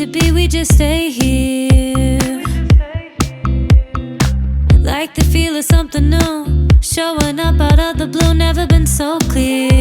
to be, we just stay here. Like the feel of something new, showing up out of the blue, never been so clear.